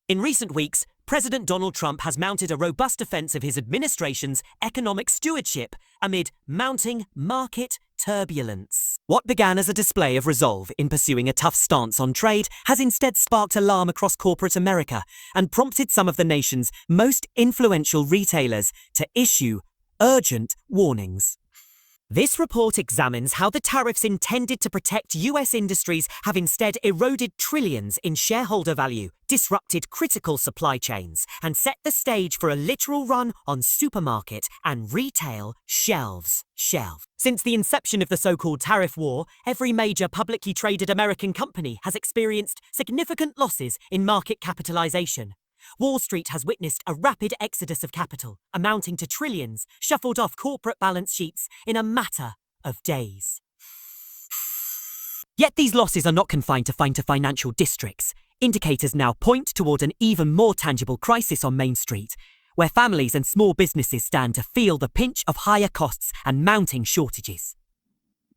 In recent weeks, President Donald Trump has mounted a robust defense of his administration's economic stewardship amid mounting market turbulence. What began as a display of resolve in pursuing a tough stance on trade has instead sparked alarm across corporate America and prompted some of the nation's most influential retailers to issue urgent warnings. This report examines how the tariffs intended to protect US industries have instead eroded trillions in shareholder value, disrupted critical supply chains, and set the stage for a literal run on supermarket and retail shelves. Since the inception of the so-called tariff war, every major publicly traded American company has experienced significant losses in market capitalization. Wall Street has witnessed a rapid exodus of capital, amounting to trillions, shuffled off corporate balance sheets in a matter of days. Yet these losses are not confined to financial districts. Indicators now point toward an even more tangible crisis on Main Street, where families and small businesses stand to feel the pinch of higher costs and mounting shortages.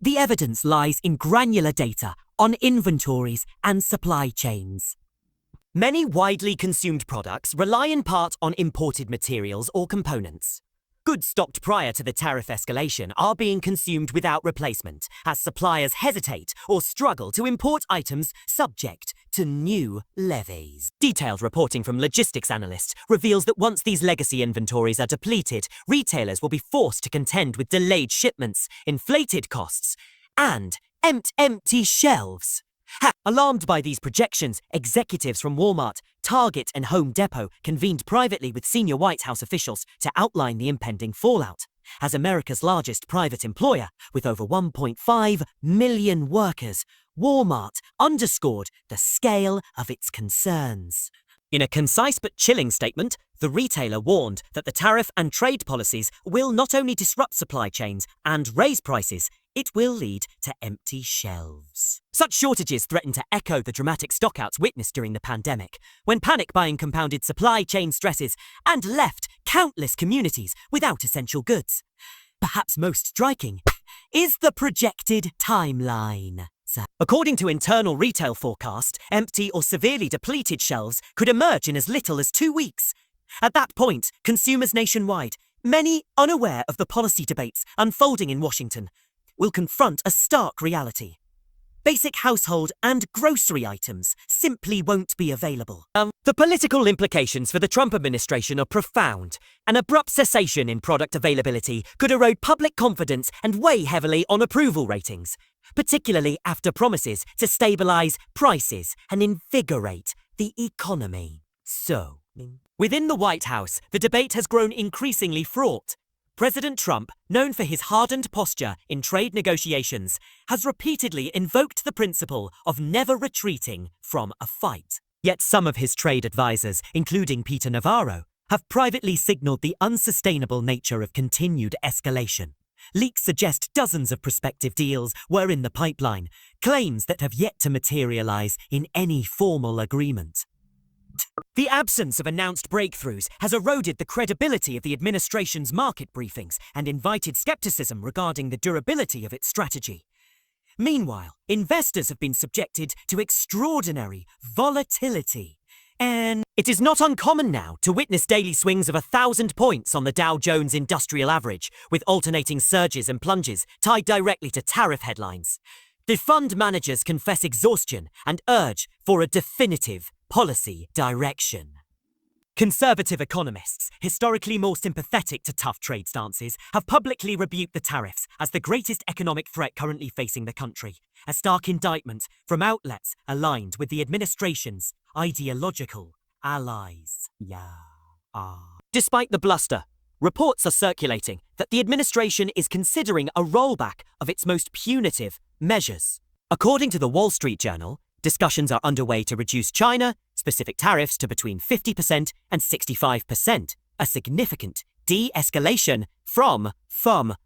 The evidence lies in granular data on inventories and supply chains. Many widely consumed products rely in part on imported materials or components. Goods stocked prior to the tariff escalation are being consumed without replacement, as suppliers hesitate or struggle to import items subject to new levies. Detailed reporting from logistics analysts reveals that once these legacy inventories are depleted, retailers will be forced to contend with delayed shipments, inflated costs, and empty shelves. Alarmed by these projections, executives from Walmart, Target, and Home Depot convened privately with senior White House officials to outline the impending fallout. As America's largest private employer, with over 1.5 million workers, Walmart underscored the scale of its concerns. In a concise but chilling statement, the retailer warned that the tariff and trade policies will not only disrupt supply chains and raise prices, it will lead to empty shelves. Such shortages threaten to echo the dramatic stockouts witnessed during the pandemic, when panic buying compounded supply chain stresses and left countless communities without essential goods. Perhaps most striking is the projected timeline. According to internal retail forecasts, empty or severely depleted shelves could emerge in as little as 2 weeks. At that point, consumers nationwide, many unaware of the policy debates unfolding in Washington, will confront a stark reality. Basic household and grocery items simply won't be available. The political implications for the Trump administration are profound. An abrupt cessation in product availability could erode public confidence and weigh heavily on approval ratings, particularly after promises to stabilize prices and invigorate the economy. So, within the White House, the debate has grown increasingly fraught. President Trump, known for his hardened posture in trade negotiations, has repeatedly invoked the principle of never retreating from a fight. Yet some of his trade advisors, including Peter Navarro, have privately signaled the unsustainable nature of continued escalation. Leaks suggest dozens of prospective deals were in the pipeline, claims that have yet to materialize in any formal agreement. The absence of announced breakthroughs has eroded the credibility of the administration's market briefings and invited skepticism regarding the durability of its strategy. Meanwhile, investors have been subjected to extraordinary volatility. And it is not uncommon now to witness daily swings of 1,000 points on the Dow Jones Industrial Average, with alternating surges and plunges tied directly to tariff headlines. The fund managers confess exhaustion and urge for a definitive policy direction. Conservative economists, historically more sympathetic to tough trade stances, have publicly rebuked the tariffs as the greatest economic threat currently facing the country, a stark indictment from outlets aligned with the administration's ideological allies. Despite the bluster, reports are circulating that the administration is considering a rollback of its most punitive measures. According to the Wall Street Journal, discussions are underway to reduce China-specific tariffs to between 50% and 65%, a significant de-escalation from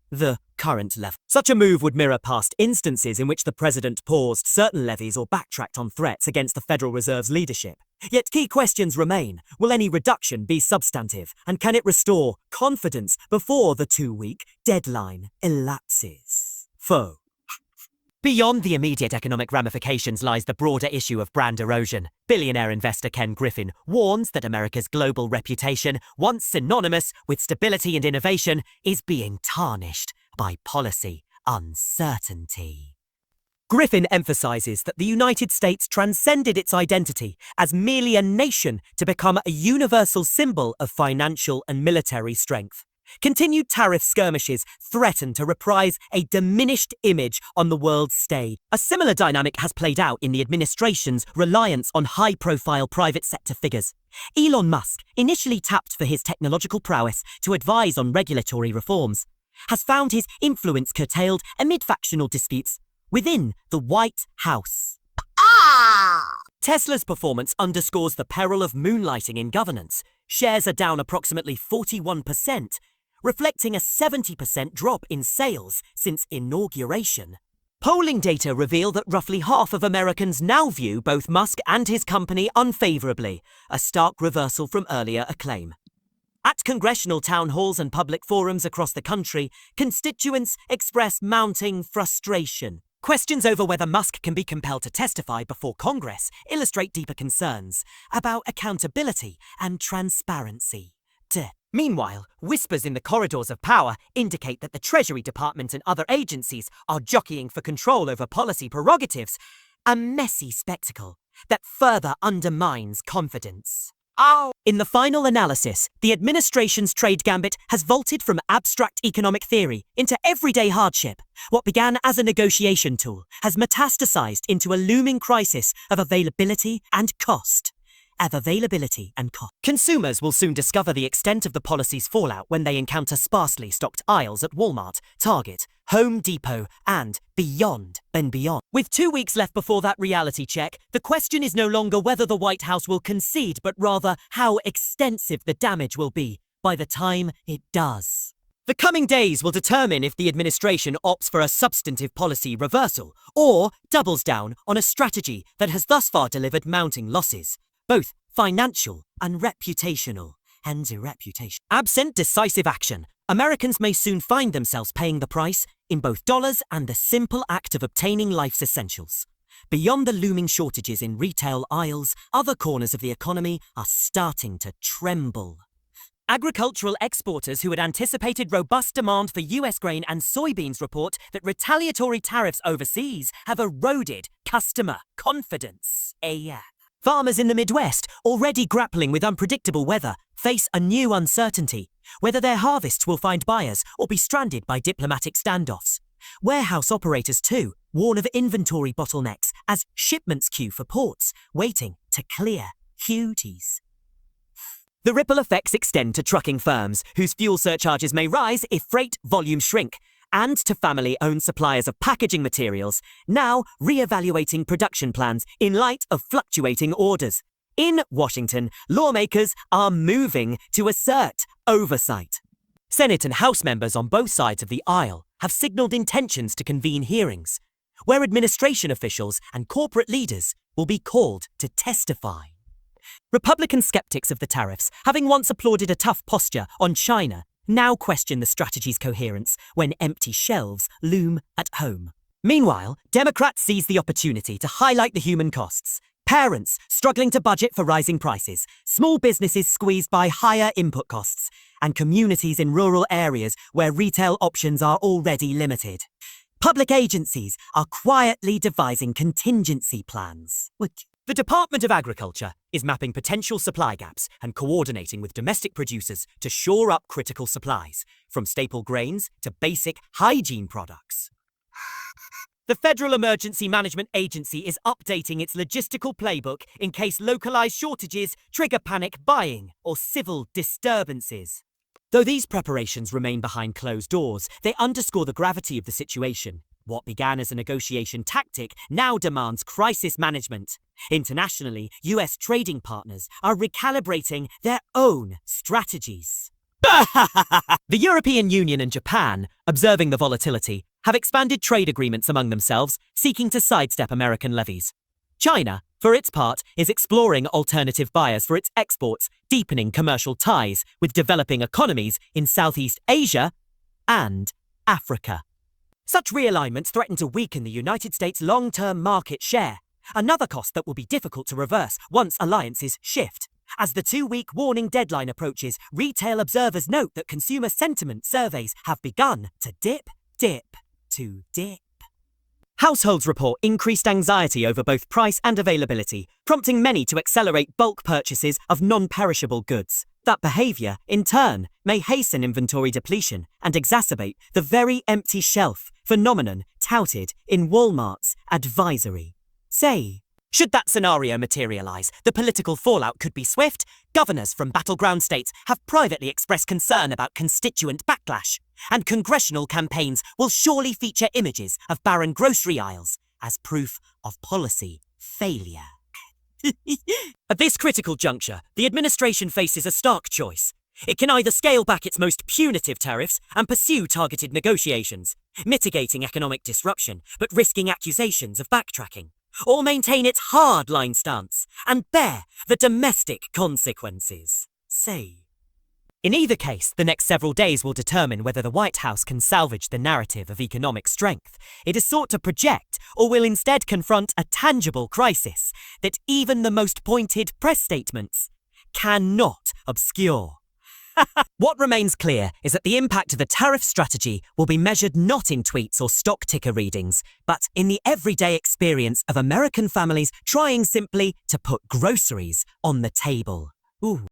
the current level. Such a move would mirror past instances in which the president paused certain levies or backtracked on threats against the Federal Reserve's leadership. Yet key questions remain. Will any reduction be substantive, and can it restore confidence before the 2-week deadline elapses? Beyond the immediate economic ramifications lies the broader issue of brand erosion. Billionaire investor Ken Griffin warns that America's global reputation, once synonymous with stability and innovation, is being tarnished by policy uncertainty. Griffin emphasizes that the United States transcended its identity as merely a nation to become a universal symbol of financial and military strength. Continued tariff skirmishes threaten to reprise a diminished image on the world stage. A similar dynamic has played out in the administration's reliance on high-profile private sector figures. Elon Musk, initially tapped for his technological prowess to advise on regulatory reforms, has found his influence curtailed amid factional disputes within the White House. Tesla's performance underscores the peril of moonlighting in governance. Shares are down approximately 41%, reflecting a 70% drop in sales since inauguration. Polling data reveal that roughly half of Americans now view both Musk and his company unfavorably, a stark reversal from earlier acclaim. At congressional town halls and public forums across the country, constituents express mounting frustration. Questions over whether Musk can be compelled to testify before Congress illustrate deeper concerns about accountability and transparency. Meanwhile, whispers in the corridors of power indicate that the Treasury Department and other agencies are jockeying for control over policy prerogatives, a messy spectacle that further undermines confidence. In the final analysis, the administration's trade gambit has vaulted from abstract economic theory into everyday hardship. What began as a negotiation tool has metastasized into a looming crisis of availability and cost. Consumers will soon discover the extent of the policy's fallout when they encounter sparsely stocked aisles at Walmart, Target, Home Depot, and beyond. With 2 weeks left before that reality check, the question is no longer whether the White House will concede, but rather how extensive the damage will be by the time it does. The coming days will determine if the administration opts for a substantive policy reversal or doubles down on a strategy that has thus far delivered mounting losses, both financial and reputational. Absent decisive action, Americans may soon find themselves paying the price in both dollars and the simple act of obtaining life's essentials. Beyond the looming shortages in retail aisles, other corners of the economy are starting to tremble. Agricultural exporters who had anticipated robust demand for US grain and soybeans report that retaliatory tariffs overseas have eroded customer confidence. Farmers in the Midwest, already grappling with unpredictable weather, face a new uncertainty, whether their harvests will find buyers or be stranded by diplomatic standoffs. Warehouse operators, too, warn of inventory bottlenecks as shipments queue for ports, waiting to clear queues. The ripple effects extend to trucking firms, whose fuel surcharges may rise if freight volumes shrink, and to family-owned suppliers of packaging materials, now re-evaluating production plans in light of fluctuating orders. In Washington, lawmakers are moving to assert oversight. Senate and House members on both sides of the aisle have signaled intentions to convene hearings, where administration officials and corporate leaders will be called to testify. Republican skeptics of the tariffs, having once applauded a tough posture on China, now question the strategy's coherence when empty shelves loom at home. Meanwhile, Democrats seize the opportunity to highlight the human costs. Parents struggling to budget for rising prices, small businesses squeezed by higher input costs, and communities in rural areas where retail options are already limited. Public agencies are quietly devising contingency plans. The Department of Agriculture is mapping potential supply gaps and coordinating with domestic producers to shore up critical supplies, from staple grains to basic hygiene products. The Federal Emergency Management Agency is updating its logistical playbook in case localized shortages trigger panic buying or civil disturbances. Though these preparations remain behind closed doors, they underscore the gravity of the situation. What began as a negotiation tactic now demands crisis management. Internationally, US trading partners are recalibrating their own strategies. The European Union and Japan, observing the volatility, have expanded trade agreements among themselves, seeking to sidestep American levies. China, for its part, is exploring alternative buyers for its exports, deepening commercial ties with developing economies in Southeast Asia and Africa. Such realignments threaten to weaken the United States' long-term market share, another cost that will be difficult to reverse once alliances shift. As the 2-week warning deadline approaches, retail observers note that consumer sentiment surveys have begun to dip. Households report increased anxiety over both price and availability, prompting many to accelerate bulk purchases of non-perishable goods. That behavior, in turn, may hasten inventory depletion and exacerbate the very empty shelf phenomenon touted in Walmart's advisory. Should that scenario materialize, the political fallout could be swift. Governors from battleground states have privately expressed concern about constituent backlash, and congressional campaigns will surely feature images of barren grocery aisles as proof of policy failure. At this critical juncture, the administration faces a stark choice. It can either scale back its most punitive tariffs and pursue targeted negotiations, mitigating economic disruption but risking accusations of backtracking, or maintain its hard-line stance and bear the domestic consequences. In either case, the next several days will determine whether the White House can salvage the narrative of economic strength it has sought to project, or will instead confront a tangible crisis that even the most pointed press statements cannot obscure. What remains clear is that the impact of the tariff strategy will be measured not in tweets or stock ticker readings, but in the everyday experience of American families trying simply to put groceries on the table.